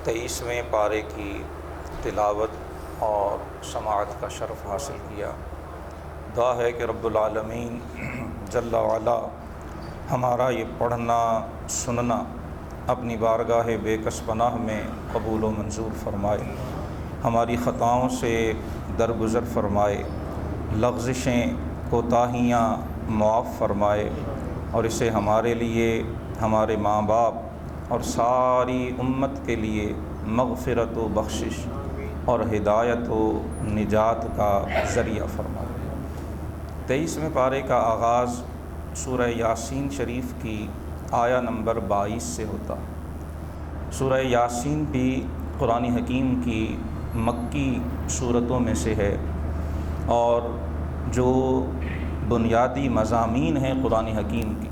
23ویں پارے کی تلاوت اور سماعت کا شرف حاصل کیا۔ دعا ہے کہ رب العالمین جل وعلا ہمارا یہ پڑھنا سننا اپنی بارگاہ بے کس پناہ میں قبول و منظور فرمائے، ہماری خطاؤں سے درگزر فرمائے، لغزشیں کوتاہیاں معاف فرمائے، اور اسے ہمارے لیے، ہمارے ماں باپ اور ساری امت کے لیے مغفرت و بخشش اور ہدایت و نجات کا ذریعہ فرمائے۔ 23ویں پارے کا آغاز سورہ یاسین شریف کی آیہ نمبر 22 سے ہوتا ہے۔ سورہ یاسین بھی قرآن حکیم کی مکی صورتوں میں سے ہے، اور جو بنیادی مضامین ہیں قرآن حکیم کی،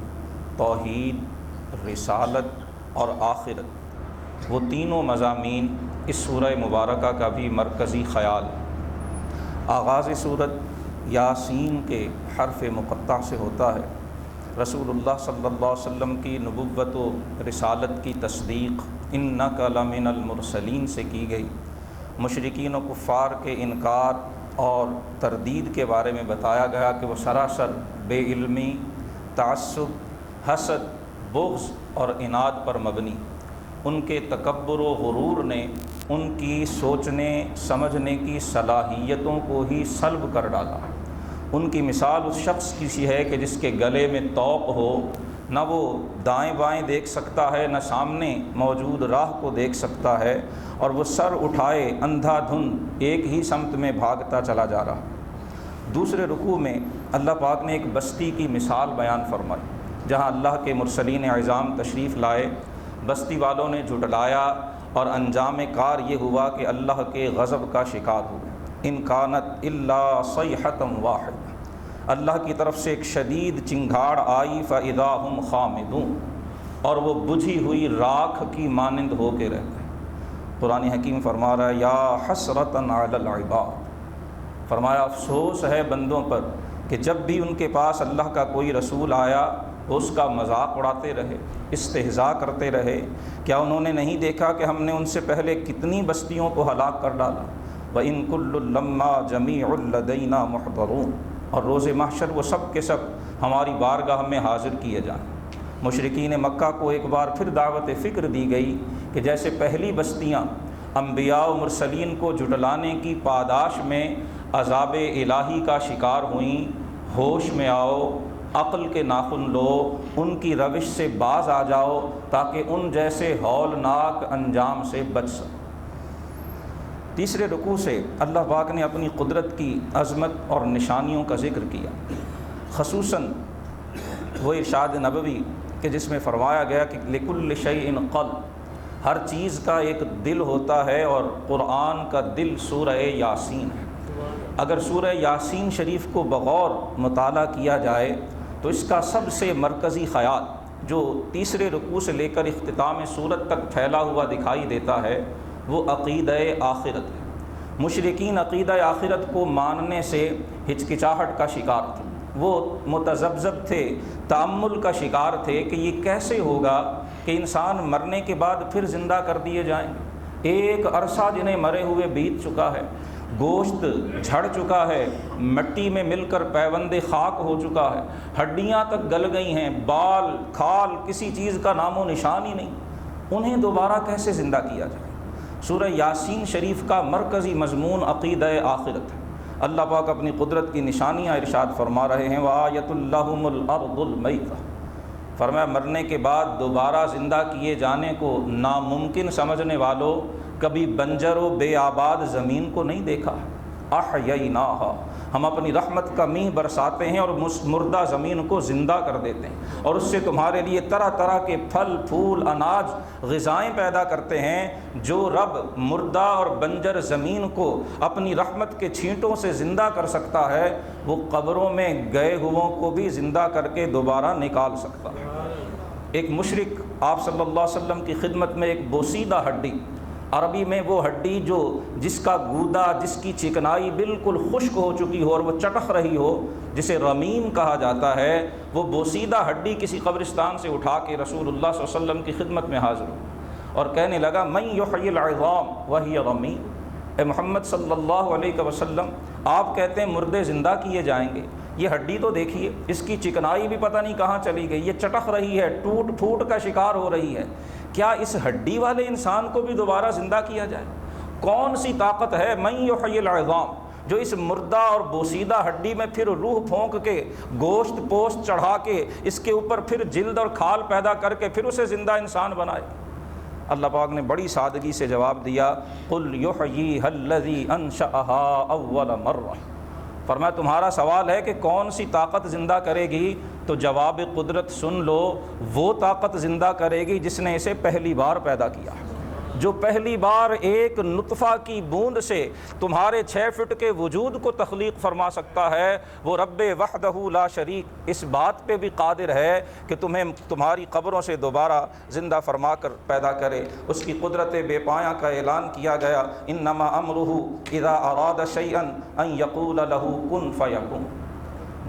توحید، رسالت اور آخرت، وہ تینوں مضامین اس سورہ مبارکہ کا بھی مرکزی خیال۔ آغاز صورت یاسین کے حرف مقطع سے ہوتا ہے۔ رسول اللہ صلی اللہ علیہ وسلم کی نبوت و رسالت کی تصدیق انک لمن المرسلین سے کی گئی۔ مشرکین و کفار کے انکار اور تردید کے بارے میں بتایا گیا کہ وہ سراسر بے علمی، تعصب، حسد، بغض اور عناد پر مبنی۔ ان کے تکبر و غرور نے ان کی سوچنے سمجھنے کی صلاحیتوں کو ہی سلب کر ڈالا۔ ان کی مثال اس شخص کی سی ہے کہ جس کے گلے میں طوق ہو، نہ وہ دائیں بائیں دیکھ سکتا ہے، نہ سامنے موجود راہ کو دیکھ سکتا ہے، اور وہ سر اٹھائے اندھا دھند ایک ہی سمت میں بھاگتا چلا جا رہا۔ دوسرے رکوع میں اللہ پاک نے ایک بستی کی مثال بیان فرمائی، جہاں اللہ کے مرسلین اعظام تشریف لائے، بستی والوں نے جھٹلایا، اور انجام کار یہ ہوا کہ اللہ کے غضب کا شکار ہوئے۔ ان کانت الا صیحۃ واحدہ، اللہ کی طرف سے ایک شدید چنگھاڑ آئی، فاذا ہم خامدون، اور وہ بجھی ہوئی راکھ کی مانند ہو کے رہ گئے۔ قرآن حکیم فرما رہا ہے یا حسرۃ علی العباد، فرمایا افسوس ہے بندوں پر کہ جب بھی ان کے پاس اللہ کا کوئی رسول آیا وہ اس کا مذاق اڑاتے رہے، استہزاء کرتے رہے۔ کیا انہوں نے نہیں دیکھا کہ ہم نے ان سے پہلے کتنی بستیوں کو ہلاک کر ڈالا؟ وَإِن كُلٌّ لَمَّا جَمِيعٌ لَدَيْنَا مُحْضَرُونَ، اور روز محشر وہ سب کے سب ہماری بارگاہ میں حاضر کیے جائیں۔ مشرکین مکہ کو ایک بار پھر دعوت فکر دی گئی کہ جیسے پہلی بستیاں انبیاء و مرسلین کو جھٹلانے کی پاداش میں عذاب الہی کا شکار ہوئیں، ہوش میں آؤ، عقل کے ناخن لو، ان کی روش سے باز آ جاؤ تاکہ ان جیسے ہولناک انجام سے بچ سکو۔ تیسرے رکوع سے اللہ پاک نے اپنی قدرت کی عظمت اور نشانیوں کا ذکر کیا، خصوصاً وہ ارشاد نبوی کہ جس میں فرمایا گیا کہ لِكُلِّ شَيْءٍ قَلْبٌ، ہر چیز کا ایک دل ہوتا ہے، اور قرآن کا دل سورہ یاسین ہے۔ اگر سورہ یاسین شریف کو بغور مطالعہ کیا جائے تو اس کا سب سے مرکزی خیال جو تیسرے رکوع سے لے کر اختتام سورت تک پھیلا ہوا دکھائی دیتا ہے وہ عقیدہ آخرت ہے۔ مشرکین عقیدہ آخرت کو ماننے سے ہچکچاہٹ کا شکار تھے، وہ متذبذب تھے، تأمل کا شکار تھے کہ یہ کیسے ہوگا کہ انسان مرنے کے بعد پھر زندہ کر دیے جائیں گے۔ ایک عرصہ جنہیں مرے ہوئے بیت چکا ہے، گوشت جھڑ چکا ہے، مٹی میں مل کر پیوند خاک ہو چکا ہے، ہڈیاں تک گل گئی ہیں، بال کھال کسی چیز کا نام و نشان ہی نہیں، انہیں دوبارہ کیسے زندہ کیا جائے؟ سورہ یاسین شریف کا مرکزی مضمون عقیدہ آخرت ہے۔ اللہ پاک اپنی قدرت کی نشانیاں ارشاد فرما رہے ہیں وَآیَةٌ لَّهُمُ الْأَرْضُ الْمَيْتَةُ، فرمایا مرنے کے بعد دوبارہ زندہ کیے جانے کو ناممکن سمجھنے والوں، کبھی بنجر و بے آباد زمین کو نہیں دیکھا؟ احییناھا، ہم اپنی رحمت کا میਂہ برساتے ہیں اور مردہ زمین کو زندہ کر دیتے ہیں، اور اس سے تمہارے لیے طرح طرح کے پھل پھول اناج غذائیں پیدا کرتے ہیں۔ جو رب مردہ اور بنجر زمین کو اپنی رحمت کے چھینٹوں سے زندہ کر سکتا ہے، وہ قبروں میں گئے ہوئوں کو بھی زندہ کر کے دوبارہ نکال سکتا ہے۔ ایک مشرک آپ صلی اللہ علیہ وسلم کی خدمت میں ایک بوسیدہ ہڈی، عربی میں وہ ہڈی جو جس کا گودا، جس کی چکنائی بالکل خشک ہو چکی ہو اور وہ چٹخ رہی ہو، جسے رمیم کہا جاتا ہے، وہ بوسیدہ ہڈی کسی قبرستان سے اٹھا کے رسول اللہ صلی اللہ علیہ وسلم کی خدمت میں حاضر ہو، اور کہنے لگا من یحیی العظام وہی رمیم، اے محمد صلی اللہ علیہ وسلم آپ کہتے ہیں مردے زندہ کیے جائیں گے، یہ ہڈی تو دیکھیے، اس کی چکنائی بھی پتہ نہیں کہاں چلی گئی، یہ چٹخ رہی ہے، ٹوٹ پھوٹ کا شکار ہو رہی ہے، کیا اس ہڈی والے انسان کو بھی دوبارہ زندہ کیا جائے؟ کون سی طاقت ہے من یحیی العظام جو اس مردہ اور بوسیدہ ہڈی میں پھر روح پھونک کے گوشت پوست چڑھا کے اس کے اوپر پھر جلد اور کھال پیدا کر کے پھر اسے زندہ انسان بنائے؟ اللہ پاک نے بڑی سادگی سے جواب دیا قل یحییھا الذی انشأھا اول مرہ، فرمایا تمہارا سوال ہے کہ کون سی طاقت زندہ کرے گی، تو جواب قدرت سن لو، وہ طاقت زندہ کرے گی جس نے اسے پہلی بار پیدا کیا، جو پہلی بار ایک نطفہ کی بوند سے تمہارے 6 فٹ کے وجود کو تخلیق فرما سکتا ہے، وہ رب وحدہ لا شریک اس بات پہ بھی قادر ہے کہ تمہیں تمہاری قبروں سے دوبارہ زندہ فرما کر پیدا کرے۔ اس کی قدرت بے پایہ کا اعلان کیا گیا، انما امرہ اذا اراد شیئا ان یقول لہ کن فیکون۔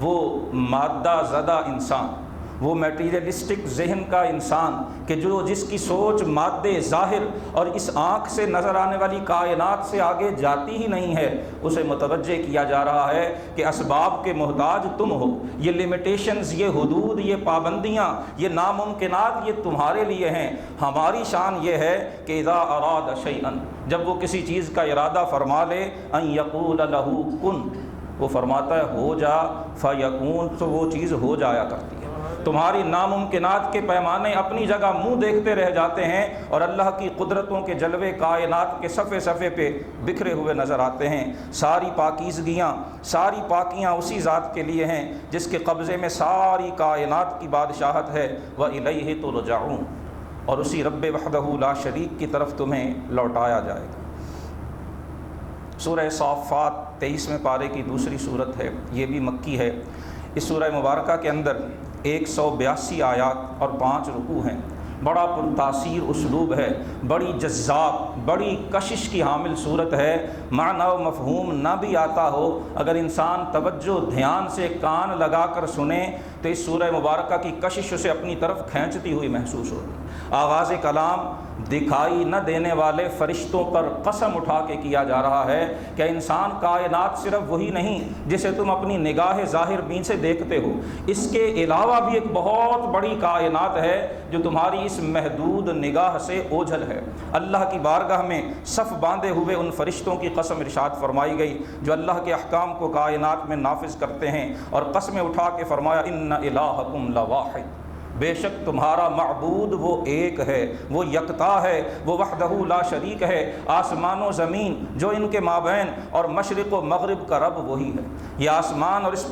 وہ مادہ زدہ انسان، وہ میٹیریلسٹک ذہن کا انسان کہ جس کی سوچ مادے ظاہر اور اس آنکھ سے نظر آنے والی کائنات سے آگے جاتی ہی نہیں ہے، اسے متوجہ کیا جا رہا ہے کہ اسباب کے محتاج تم ہو، یہ لمیٹیشنز، یہ حدود، یہ پابندیاں، یہ ناممکنات یہ تمہارے لیے ہیں، ہماری شان یہ ہے کہ اذا اراد شیئا، جب وہ کسی چیز کا ارادہ فرما لے، ان یقول لہ کن، وہ فرماتا ہے ہو جا، فیکون، تو وہ چیز ہو جایا کرتی ہے۔ تمہاری ناممکنات کے پیمانے اپنی جگہ منہ دیکھتے رہ جاتے ہیں اور اللہ کی قدرتوں کے جلوے کائنات کے صفحے صفحے پہ بکھرے ہوئے نظر آتے ہیں۔ ساری پاکیزگیاں، ساری پاکیاں اسی ذات کے لیے ہیں جس کے قبضے میں ساری کائنات کی بادشاہت ہے، وَإِلَيْهِ تُرْجَعُونَ، اور اسی رب وحدہ لا شریک کی طرف تمہیں لوٹایا جائے گا۔ سورہ صافات 23ویں پارے کی دوسری صورت ہے، یہ بھی مکی ہے۔ اس سورہ مبارکہ کے اندر 182 آیات اور 5 رکوع ہیں، بڑا پرتاثیر اسلوب ہے، بڑی جذاب، بڑی کشش کی حامل صورت ہے۔ معنی و مفہوم نہ بھی آتا ہو، اگر انسان توجہ دھیان سے کان لگا کر سنے تو اس سورہ مبارکہ کی کشش اسے اپنی طرف کھینچتی ہوئی محسوس ہوگی۔ آغاز کلام دکھائی نہ دینے والے فرشتوں پر قسم اٹھا کے کیا جا رہا ہے کہ انسان کائنات صرف وہی نہیں جسے تم اپنی نگاہ ظاہر بین سے دیکھتے ہو، اس کے علاوہ بھی ایک بہت بڑی کائنات ہے جو تمہاری اس محدود نگاہ سے اوجھل ہے۔ اللہ کی بارگاہ میں صف باندھے ہوئے ان فرشتوں کی قسم ارشاد فرمائی گئی جو اللہ کے احکام کو کائنات میں نافذ کرتے ہیں، اور قسمیں اٹھا کے فرمایا ان الہکم لواحد، بے شک تمہارا معبود وہ ایک ہے، وہ یکتا ہے، وہ وحدہ لا شریک ہے۔ آسمان و زمین جو ان کے مابین اور مشرق و مغرب کا رب وہی ہے۔ یہ آسمان اور اس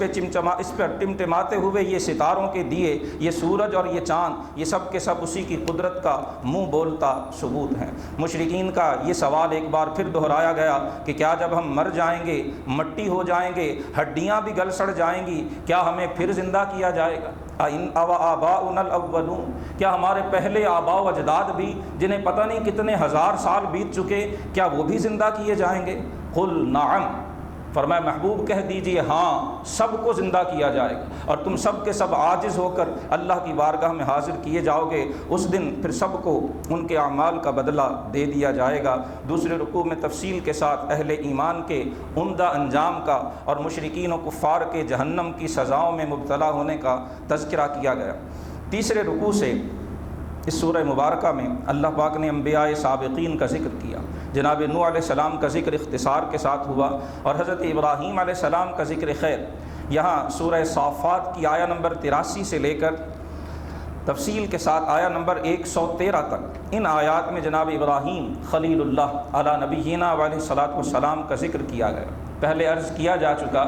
پہ ٹمٹماتے ہوئے یہ ستاروں کے دیے، یہ سورج اور یہ چاند، یہ سب کے سب اسی کی قدرت کا منہ بولتا ثبوت ہیں۔ مشرکین کا یہ سوال ایک بار پھر دہرایا گیا کہ کیا جب ہم مر جائیں گے، مٹی ہو جائیں گے، ہڈیاں بھی گل سڑ جائیں گی، کیا ہمیں پھر زندہ کیا جائے گا؟ آباؤنا الاولون، کیا ہمارے پہلے آباء و اجداد بھی جنہیں پتہ نہیں کتنے ہزار سال بیت چکے، کیا وہ بھی زندہ کیے جائیں گے؟ قل نعم، فرمایا محبوب کہہ دیجئے ہاں، سب کو زندہ کیا جائے گا، اور تم سب کے سب عاجز ہو کر اللہ کی بارگاہ میں حاضر کیے جاؤ گے۔ اس دن پھر سب کو ان کے اعمال کا بدلہ دے دیا جائے گا۔ دوسرے رکوع میں تفصیل کے ساتھ اہل ایمان کے عمدہ انجام کا اور مشرکین و کفار کے جہنم کی سزاؤں میں مبتلا ہونے کا تذکرہ کیا گیا۔ تیسرے رکوع سے اس سورہ مبارکہ میں اللہ پاک نے انبیاء سابقین کا ذکر کیا۔ جناب نوح علیہ السلام کا ذکر اختصار کے ساتھ ہوا، اور حضرت ابراہیم علیہ السلام کا ذکر خیر یہاں سورہ صافات کی آیہ نمبر 83 سے لے کر تفصیل کے ساتھ آیہ نمبر 113 تک ان آیات میں جناب ابراہیم خلیل اللہ علی نبینا علیہ الصلاۃ والسلام کا ذکر کیا گیا۔ پہلے عرض کیا جا چکا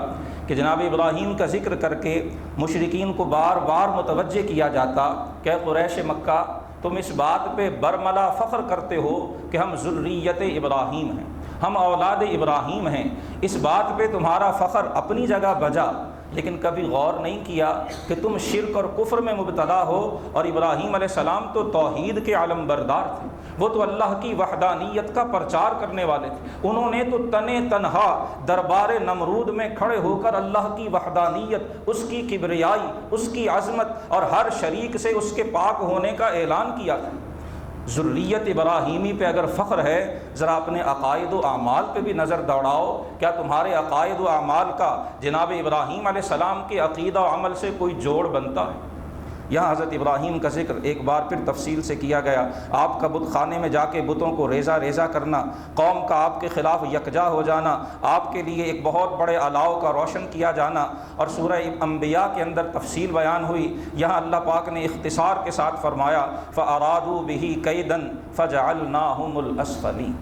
کہ جناب ابراہیم کا ذکر کر کے مشرکین کو بار بار متوجہ کیا جاتا کہ قریش مکہ تم اس بات پہ برملا فخر کرتے ہو کہ ہم ذریت ابراہیم ہیں، ہم اولاد ابراہیم ہیں، اس بات پہ تمہارا فخر اپنی جگہ بجا، لیکن کبھی غور نہیں کیا کہ تم شرک اور کفر میں مبتلا ہو، اور ابراہیم علیہ السلام تو توحید کے علم بردار تھے، وہ تو اللہ کی وحدانیت کا پرچار کرنے والے تھے۔ انہوں نے تو تنے تنہا دربار نمرود میں کھڑے ہو کر اللہ کی وحدانیت، اس کی کبریائی، اس کی عظمت اور ہر شریک سے اس کے پاک ہونے کا اعلان کیا تھا۔ ذریت ابراہیمی پہ اگر فخر ہے، ذرا اپنے عقائد و اعمال پہ بھی نظر دوڑاؤ۔ کیا تمہارے عقائد و اعمال کا جناب ابراہیم علیہ السلام کے عقیدہ و عمل سے کوئی جوڑ بنتا ہے؟ یہاں حضرت ابراہیم کا ذکر ایک بار پھر تفصیل سے کیا گیا۔ آپ کا بت خانے میں جا کے بتوں کو ریزہ ریزہ کرنا، قوم کا آپ کے خلاف یکجا ہو جانا، آپ کے لیے ایک بہت بڑے الاؤ کا روشن کیا جانا، اور سورہ انبیاء کے اندر تفصیل بیان ہوئی۔ یہاں اللہ پاک نے اختصار کے ساتھ فرمایا فَأَرَادُوا بِهِ كَيْدًا فَجَعَلْنَاهُمُ الْأَسْفَلِينَ۔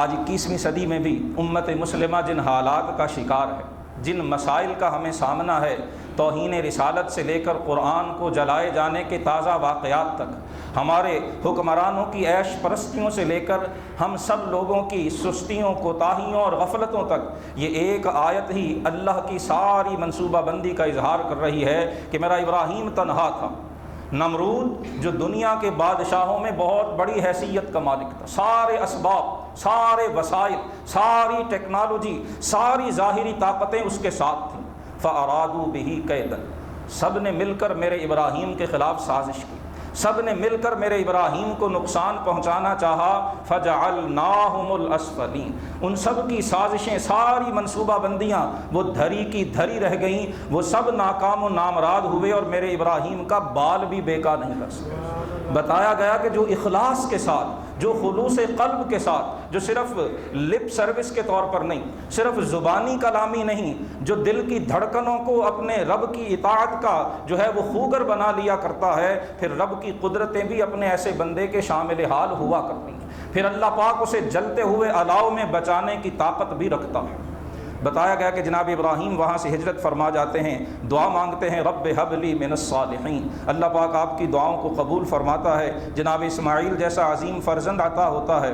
آج 21ویں صدی میں بھی امت مسلمہ جن حالات کا شکار ہے، جن مسائل کا ہمیں سامنا ہے، توہین رسالت سے لے کر قرآن کو جلائے جانے کے تازہ واقعات تک، ہمارے حکمرانوں کی عیش پرستیوں سے لے کر ہم سب لوگوں کی سستیوں، کوتاہیوں اور غفلتوں تک، یہ ایک آیت ہی اللہ کی ساری منصوبہ بندی کا اظہار کر رہی ہے کہ میرا ابراہیم تنہا تھا۔ نمرود جو دنیا کے بادشاہوں میں بہت بڑی حیثیت کا مالک تھا، سارے اسباب، سارے وسائل، ساری ٹیکنالوجی، ساری ظاہری طاقتیں اس کے ساتھ تھیں۔ فَأَرَادُوا بِهِ كَيْدًا، سب نے مل کر میرے ابراہیم کے خلاف سازش کی، سب نے مل کر میرے ابراہیم کو نقصان پہنچانا چاہا۔ فَجَعَلْنَاهُمُ الْأَسْفَلِينَ، ان سب کی سازشیں، ساری منصوبہ بندیاں وہ دھری کی دھری رہ گئیں، وہ سب ناکام و نامراد ہوئے، اور میرے ابراہیم کا بال بھی بیکار نہیں کر سکے۔ بتایا گیا کہ جو اخلاص کے ساتھ، جو خلوص قلب کے ساتھ، جو صرف لپ سروس کے طور پر نہیں، صرف زبانی کلامی نہیں، جو دل کی دھڑکنوں کو اپنے رب کی اطاعت کا جو ہے وہ خوگر بنا لیا کرتا ہے، پھر رب کی قدرتیں بھی اپنے ایسے بندے کے شامل حال ہوا کرتی ہیں، پھر اللہ پاک اسے جلتے ہوئے الاؤ میں بچانے کی طاقت بھی رکھتا ہے۔ بتایا گیا کہ جناب ابراہیم وہاں سے ہجرت فرما جاتے ہیں، دعا مانگتے ہیں رب ہب لی من الصالحین، اللہ پاک آپ کی دعاؤں کو قبول فرماتا ہے، جناب اسماعیل جیسا عظیم فرزند عطا ہوتا ہے،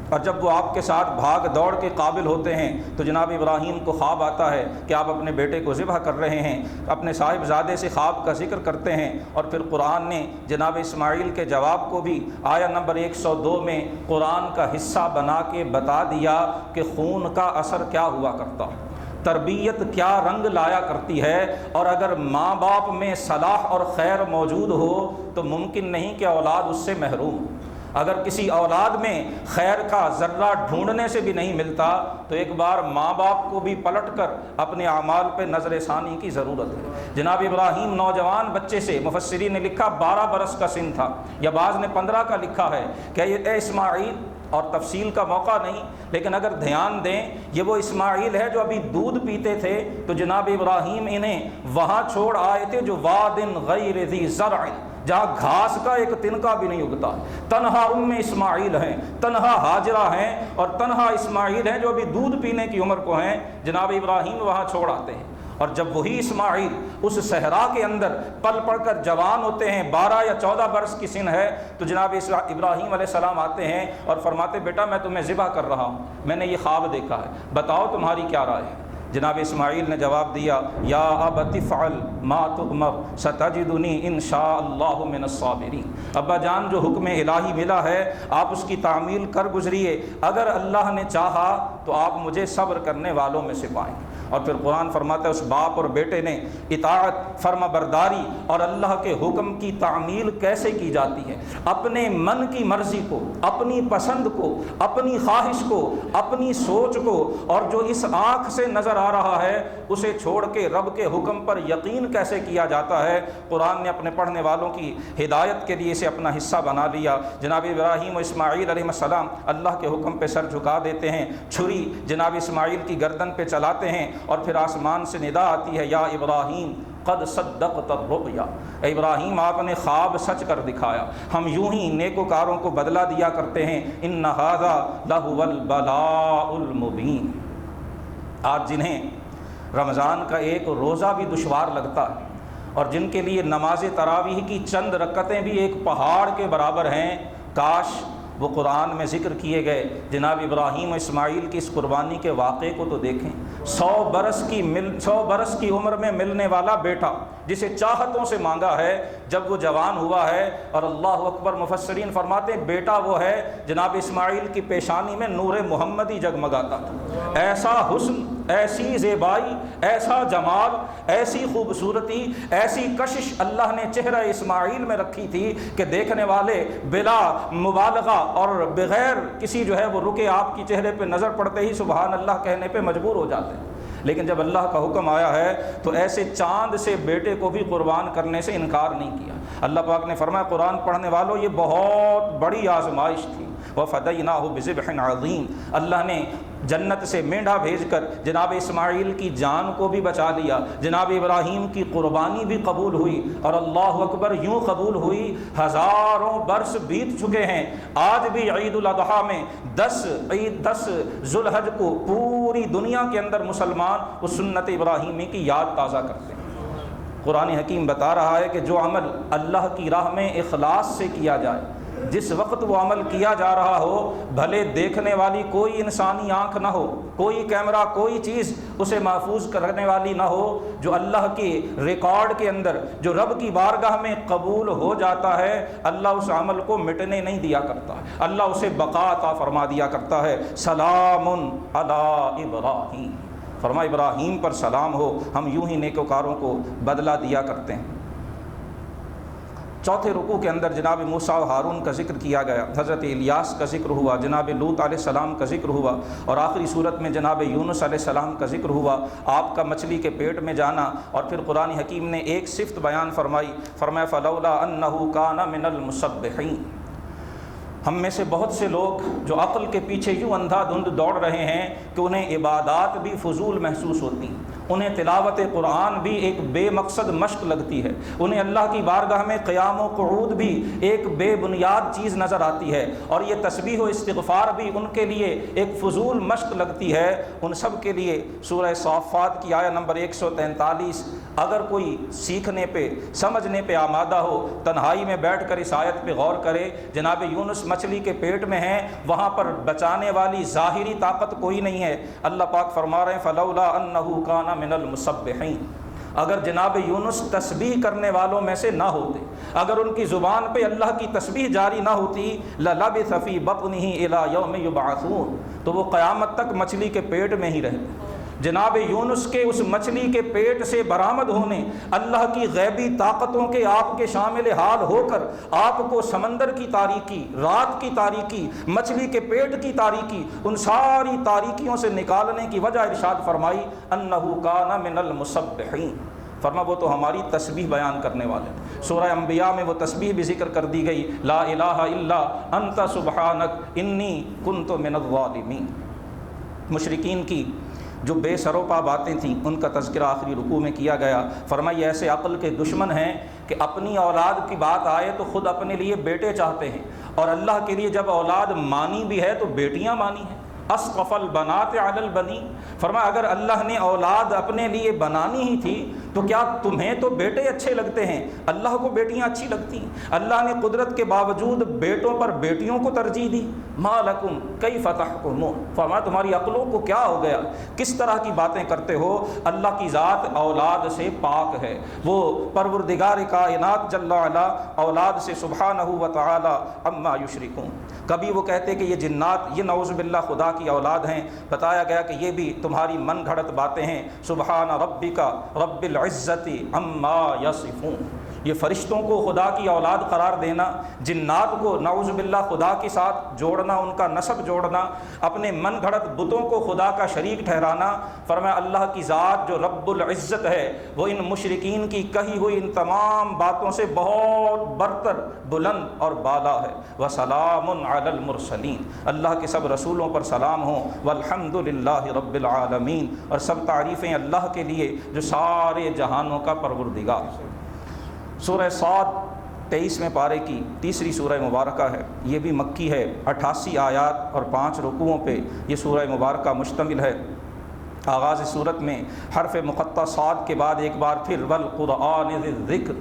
اور جب وہ آپ کے ساتھ بھاگ دوڑ کے قابل ہوتے ہیں تو جناب ابراہیم کو خواب آتا ہے کہ آپ اپنے بیٹے کو ذبح کر رہے ہیں، اپنے صاحبزادے سے خواب کا ذکر کرتے ہیں، اور پھر قرآن نے جناب اسماعیل کے جواب کو بھی آیہ نمبر 102 میں قرآن کا حصہ بنا کے بتا دیا کہ خون کا اثر کیا ہوا کرتا ہے، تربیت کیا رنگ لایا کرتی ہے، اور اگر ماں باپ میں صلاح اور خیر موجود ہو تو ممکن نہیں کہ اولاد اس سے محروم ہو۔ اگر کسی اولاد میں خیر کا ذرہ ڈھونڈنے سے بھی نہیں ملتا تو ایک بار ماں باپ کو بھی پلٹ کر اپنے اعمال پہ نظر ثانی کی ضرورت ہے۔ جناب ابراہیم نوجوان بچے سے، مفسرین نے لکھا 12 برس کا سن تھا، یا بعض نے 15 کا لکھا ہے، کہ اے اسماعیل، اور تفصیل کا موقع نہیں، لیکن اگر دھیان دیں یہ وہ اسماعیل ہے جو ابھی دودھ پیتے تھے تو جناب ابراہیم انہیں وہاں چھوڑ آئے تھے جو واد غیر ذی زرع، جہاں گھاس کا ایک تنکا بھی نہیں اگتا، تنہا اسماعیل ہیں، تنہا ہاجرہ ہیں، اور تنہا اسماعیل ہیں جو ابھی دودھ پینے کی عمر کو ہیں، جناب ابراہیم وہاں چھوڑ آتے ہیں۔ اور جب وہی اسماعیل اس صحرا کے اندر پل پڑ کر جوان ہوتے ہیں، 12 یا 14 برس کی سن ہے، تو جناب ابراہیم علیہ السلام آتے ہیں اور فرماتے بیٹا میں تمہیں ذبح کر رہا ہوں، میں نے یہ خواب دیکھا ہے، بتاؤ تمہاری کیا رائے ہے؟ جناب اسماعیل نے جواب دیا یا ابت افعل ما تؤمر ستجدنی ان شاء اللہ من الصابرین، ابا جان جو حکم الہی ملا ہے آپ اس کی تعمیل کر گزریے، اگر اللہ نے چاہا تو آپ مجھے صبر کرنے والوں میں سے پائیں۔ اور پھر قرآن فرماتا ہے اس باپ اور بیٹے نے اطاعت، فرما برداری اور اللہ کے حکم کی تعمیل کیسے کی جاتی ہے، اپنے من کی مرضی کو، اپنی پسند کو، اپنی خواہش کو، اپنی سوچ کو، اور جو اس آنکھ سے نظر آ رہا ہے اسے چھوڑ کے رب کے حکم پر یقین کیسے کیا جاتا ہے۔ قرآن نے اپنے پڑھنے والوں کی ہدایت کے لیے اسے اپنا حصہ بنا لیا۔ جناب ابراہیم و اسماعیل علیہ السلام اللہ کے حکم پہ سر جھکا دیتے ہیں، چھری جناب اسماعیل کی گردن پہ چلاتے ہیں، اور پھر آسمان سے ندا آتی ہے یا ابراہیم قد صدقت الرؤیا، اے ابراہیم آپ نے خواب سچ کر دکھایا، ہم یوں ہی نیکوکاروں کو بدلہ دیا کرتے ہیں، ان ھذا لہو البلاء المبین۔ آج جنہیں رمضان کا ایک روزہ بھی دشوار لگتا ہے اور جن کے لیے نماز تراویح کی چند رکعتیں بھی ایک پہاڑ کے برابر ہیں، کاش وہ قرآن میں ذکر کیے گئے جناب ابراہیم و اسماعیل کی اس قربانی کے واقعے کو تو دیکھیں۔ 100 برس کی عمر میں ملنے والا بیٹا جسے چاہتوں سے مانگا ہے، جب وہ جوان ہوا ہے، اور اللہ اکبر، مفسرین فرماتے ہیں بیٹا وہ ہے جناب اسماعیل کی پیشانی میں نور محمدی جگمگاتا تھا، ایسا حسن، ایسی زیبائی، ایسا جمال، ایسی خوبصورتی، ایسی کشش اللہ نے چہرہ اسماعیل میں رکھی تھی کہ دیکھنے والے بلا مبالغہ اور بغیر کسی جو ہے وہ رکے آپ کی چہرے پہ نظر پڑتے ہی سبحان اللہ کہنے پہ مجبور ہو جاتے ہیں۔ لیکن جب اللہ کا حکم آیا ہے تو ایسے چاند سے بیٹے کو بھی قربان کرنے سے انکار نہیں کیا۔ اللہ پاک نے فرمایا قرآن پڑھنے والوں یہ بہت بڑی آزمائش تھی، وَفَدَيْنَاهُ بِذِبْحٍ عَظِيمٍ، اللہ نے جنت سے مینڈھا بھیج کر جناب اسماعیل کی جان کو بھی بچا لیا، جناب ابراہیم کی قربانی بھی قبول ہوئی، اور اللہ اکبر یوں قبول ہوئی ہزاروں برس بیت چکے ہیں۔ آج بھی عید الاضحیٰ میں 10 ذوالحج کو پوری دنیا کے اندر مسلمان اس سنت ابراہیمی کی یاد تازہ کرتے ہیں۔ قرآن حکیم بتا رہا ہے کہ جو عمل اللہ کی راہ میں اخلاص سے کیا جائے، جس وقت وہ عمل کیا جا رہا ہو، بھلے دیکھنے والی کوئی انسانی آنکھ نہ ہو، کوئی کیمرہ، کوئی چیز اسے محفوظ کرنے والی نہ ہو، جو اللہ کے ریکارڈ کے اندر جو رب کی بارگاہ میں قبول ہو جاتا ہے، اللہ اس عمل کو مٹنے نہیں دیا کرتا، اللہ اسے بقا عطا فرما دیا کرتا ہے۔ سلام علی ابراہیم، فرما ابراہیم پر سلام ہو، ہم یوں ہی نیکوکاروں کو بدلہ دیا کرتے ہیں۔ چوتھے رکوع کے اندر جناب موسیٰ و ہارون کا ذکر کیا گیا، حضرت الیاس کا ذکر ہوا، جناب لوط علیہ السلام کا ذکر ہوا، اور آخری صورت میں جناب یونس علیہ السلام کا ذکر ہوا، آپ کا مچھلی کے پیٹ میں جانا، اور پھر قرآن حکیم نے ایک صفت بیان فرمائی، فرمایا فلولا انہ کان من المسبحین۔ ہم میں سے بہت سے لوگ جو عقل کے پیچھے یوں اندھا دھند دوڑ رہے ہیں کہ انہیں عبادات بھی فضول محسوس ہوتی ہیں، انہیں تلاوت قرآن بھی ایک بے مقصد مشق لگتی ہے، انہیں اللہ کی بارگاہ میں قیام و قعود بھی ایک بے بنیاد چیز نظر آتی ہے، اور یہ تسبیح و استغفار بھی ان کے لیے ایک فضول مشق لگتی ہے۔ ان سب کے لیے سورہ صافات کی آیہ نمبر 143 اگر کوئی سیکھنے پہ سمجھنے پہ آمادہ ہو، تنہائی میں بیٹھ کر اس آیت پہ غور کرے۔ جناب یونس مچھلی کے پیٹ میں ہیں، وہاں پر بچانے والی ظاہری طاقت کوئی نہیں ہے۔ اللہ پاک فرما رہے ہیں فلولا انہ کان من المسبحین، اگر جناب یونس تسبیح کرنے والوں میں سے نہ ہوتے، اگر ان کی زبان پہ اللہ کی تسبیح جاری نہ ہوتی، للبث فی بطنہ الی یوم یبعثون، تو وہ قیامت تک مچھلی کے پیٹ میں ہی رہتے۔ جناب یونس کے اس مچھلی کے پیٹ سے برآمد ہونے، اللہ کی غیبی طاقتوں کے آپ کے شامل حال ہو کر آپ کو سمندر کی تاریکی، رات کی تاریکی، مچھلی کے پیٹ کی تاریکی، ان ساری تاریکیوں سے نکالنے کی وجہ ارشاد فرمائی انہ کان من المسبحین، فرما وہ تو ہماری تسبیح بیان کرنے والے۔ سورہ انبیاء میں وہ تسبیح بھی ذکر کر دی گئی، لا الہ الا انت سبحانک انی کنت من الظالمین۔ مشرکین کی جو بے سروپا باتیں تھیں ان کا تذکرہ آخری رکوع میں کیا گیا۔ فرمائی ایسے عقل کے دشمن ہیں کہ اپنی اولاد کی بات آئے تو خود اپنے لیے بیٹے چاہتے ہیں، اور اللہ کے لیے جب اولاد مانی بھی ہے تو بیٹیاں مانی ہیں۔ اسقف البنات علی البنین، فرمایا اگر اللہ نے اولاد اپنے لیے بنانی ہی تھی تو کیا تمہیں تو بیٹے اچھے لگتے ہیں، اللہ کو بیٹیاں اچھی لگتی ہیں؟ اللہ نے قدرت کے باوجود بیٹوں پر بیٹیوں کو ترجیح دی۔ ما لکم کیف تحکمون، فرمایا تمہاری عقلوں کو کیا ہو گیا، کس طرح کی باتیں کرتے ہو؟ اللہ کی ذات اولاد سے پاک ہے، وہ پروردگار کائنات جل وعلا اولاد سے سبحانہ و تعالی عما یشرکون۔ کبھی وہ کہتے کہ یہ جنات، یہ نعوذ باللہ خدا کی اولاد ہیں، بتایا گیا کہ یہ بھی تمہاری من گھڑت باتیں ہیں۔ سبحان ربک رب العزت عما یصفون، یہ فرشتوں کو خدا کی اولاد قرار دینا، جنات کو نعوذ باللہ خدا کے ساتھ جوڑنا، ان کا نسب جوڑنا، اپنے من گھڑت بتوں کو خدا کا شریک ٹھہرانا۔ فرمایا اللہ کی ذات جو رب العزت ہے وہ ان مشرکین کی کہی ہوئی ان تمام باتوں سے بہت برتر، بلند اور بالا ہے۔ وسلام علی المرسلین، اللہ کے سب رسولوں پر سلام ہوں۔ والحمد للہ رب العالمین، اور سب تعریفیں اللہ کے لیے جو سارے جہانوں کا پروردگار ہے۔ سورہ صاد 23ویں پارے کی تیسری سورہ مبارکہ ہے، یہ بھی مکی ہے، 88 آیات اور 5 رکوعوں پہ یہ سورہ مبارکہ مشتمل ہے۔ آغاز صورت میں حرف مقطع صاد کے بعد ایک بار پھر والقرآن ذی الذکر،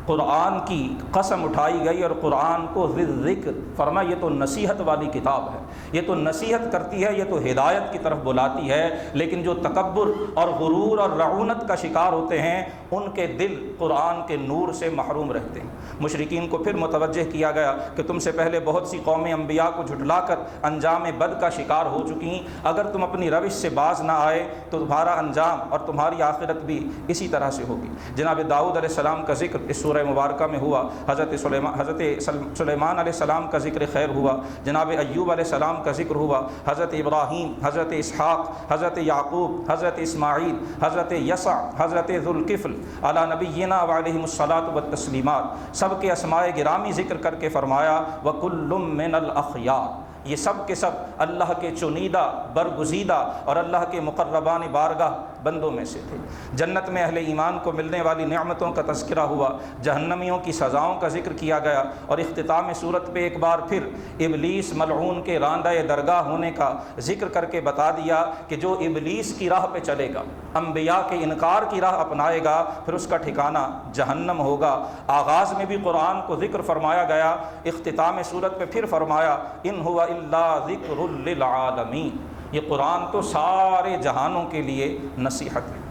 قرآن کی قسم اٹھائی گئی اور قرآن کو ذکر فرمایا، یہ تو نصیحت والی کتاب ہے، یہ تو نصیحت کرتی ہے، یہ تو ہدایت کی طرف بلاتی ہے، لیکن جو تکبر اور غرور اور رعونت کا شکار ہوتے ہیں ان کے دل قرآن کے نور سے محروم رہتے ہیں۔ مشرکین کو پھر متوجہ کیا گیا کہ تم سے پہلے بہت سی قومیں انبیاء کو جھٹلا کر انجام بد کا شکار ہو چکی، اگر تم اپنی روش سے باز نہ آئے تو تمہارا انجام اور تمہاری آخرت بھی اسی طرح سے ہوگی۔ جناب داؤد علیہ السلام کا ذکر اس سورہ مبارکہ میں ہوا، حضرت سلیمان علیہ السلام کا ذکر خیر ہوا، جناب ایوب علیہ السلام کا ذکر ہوا، حضرت ابراہیم، حضرت اسحاق، حضرت یعقوب، حضرت اسماعیل، حضرت یسع، حضرت ذوالکفل علی نبینا وعلیہم الصلاۃ والتسلیمات، سب کے اسماء گرامی ذکر کر کے فرمایا وَكُلٌّ مِّنَ الْأَخْيَارِ، یہ سب کے سب اللہ کے چنیدہ، برگزیدہ اور اللہ کے مقربان بارگاہ بندوں میں سے تھے۔ جنت میں اہل ایمان کو ملنے والی نعمتوں کا تذکرہ ہوا، جہنمیوں کی سزاؤں کا ذکر کیا گیا، اور اختتام صورت پہ ایک بار پھر ابلیس ملعون کے راندہ درگاہ ہونے کا ذکر کر کے بتا دیا کہ جو ابلیس کی راہ پہ چلے گا، انبیاء کے انکار کی راہ اپنائے گا، پھر اس کا ٹھکانہ جہنم ہوگا۔ آغاز میں بھی قرآن کو ذکر فرمایا گیا، اختتام صورت پہ پھر فرمایا ان ہوا الا ذکر للعالمین، یہ قرآن تو سارے جہانوں کے لیے نصیحت ہے۔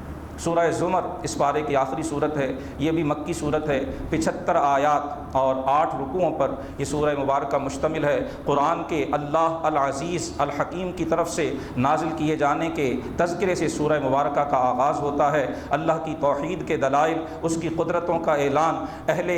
سورہ زمر اس پارے کی آخری صورت ہے، یہ بھی مکی صورت ہے، 75 آیات اور 8 رکوعوں پر یہ سورہ مبارکہ مشتمل ہے۔ قرآن کے اللہ العزیز الحکیم کی طرف سے نازل کیے جانے کے تذکرے سے سورہ مبارکہ کا آغاز ہوتا ہے۔ اللہ کی توحید کے دلائل، اس کی قدرتوں کا اعلان، اہل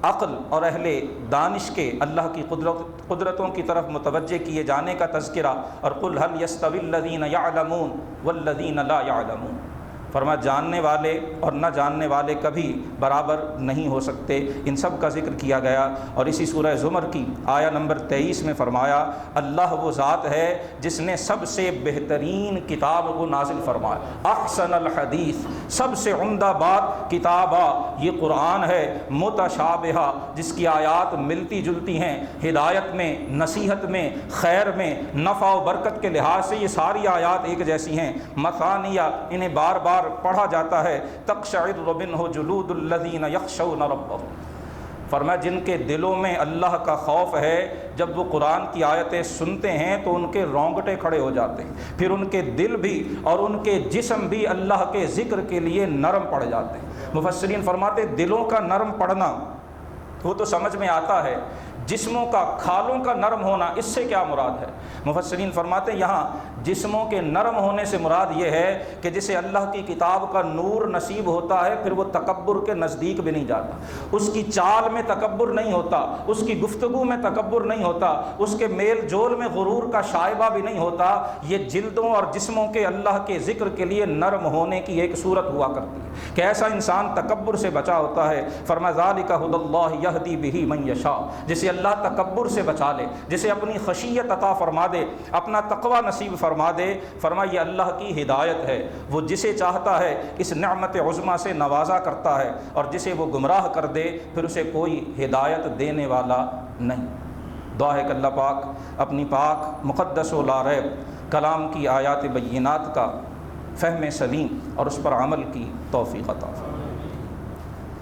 عقل اور اہل دانش کے اللہ کی قدرتوں کی طرف متوجہ کیے جانے کا تذکرہ، اور قل هل يستوي الذين يعلمون والذين لا يعلمون، فرمایا جاننے والے اور نہ جاننے والے کبھی برابر نہیں ہو سکتے، ان سب کا ذکر کیا گیا۔ اور اسی سورہ زمر کی آیہ نمبر 23 میں فرمایا اللہ وہ ذات ہے جس نے سب سے بہترین کتاب کو نازل فرمایا، احسن الحدیث، سب سے عمدہ بات کتابہ یہ قرآن ہے، متشابہہ جس کی آیات ملتی جلتی ہیں، ہدایت میں، نصیحت میں، خیر میں، نفع و برکت کے لحاظ سے یہ ساری آیات ایک جیسی ہیں، مثانیہ انہیں بار بار پڑھا جاتا ہے، تقشعر منہ جلود الذین یخشون ربہم، فرمایا جن کے دلوں میں اللہ کا خوف ہے، جب وہ قرآن کی آیتیں سنتے ہیں تو ان کے رونگٹے کھڑے ہو جاتے ہیں، پھر ان کے دل بھی اور ان کے جسم بھی اللہ کے ذکر کے لیے نرم پڑ جاتے ہیں۔ مفسرین فرماتے دلوں کا نرم پڑنا وہ تو سمجھ میں آتا ہے، جسموں کا، کھالوں کا نرم ہونا اس سے کیا مراد ہے؟ مفسرین فرماتے ہیں یہاں جسموں کے نرم ہونے سے مراد یہ ہے کہ جسے اللہ کی کتاب کا نور نصیب ہوتا ہے پھر وہ تکبر کے نزدیک بھی نہیں جاتا، اس کی چال میں تکبر نہیں ہوتا، اس کی گفتگو میں تکبر نہیں ہوتا، اس کے میل جول میں غرور کا شائبہ بھی نہیں ہوتا۔ یہ جلدوں اور جسموں کے اللہ کے ذکر کے لیے نرم ہونے کی ایک صورت ہوا کرتی ہے کہ ایسا انسان تکبر سے بچا ہوتا ہے۔ فرمایا ذالک ھدی اللہ یہدی بہ من یشاء، جسے اللہ تکبر سے بچا لے، جسے اپنی خشیت عطا فرما دے، اپنا تقوی نصیب فرما دے، فرمایا یہ اللہ کی ہدایت ہے، وہ جسے چاہتا ہے اس نعمت عظمیٰ سے نوازا کرتا ہے، اور جسے وہ گمراہ کر دے پھر اسے کوئی ہدایت دینے والا نہیں۔ دعا ہے کہ اللہ پاک اپنی پاک مقدس و لا ریب کلام کی آیات بینات کا فہم سلیم اور اس پر عمل کی توفیق عطا فرمائے۔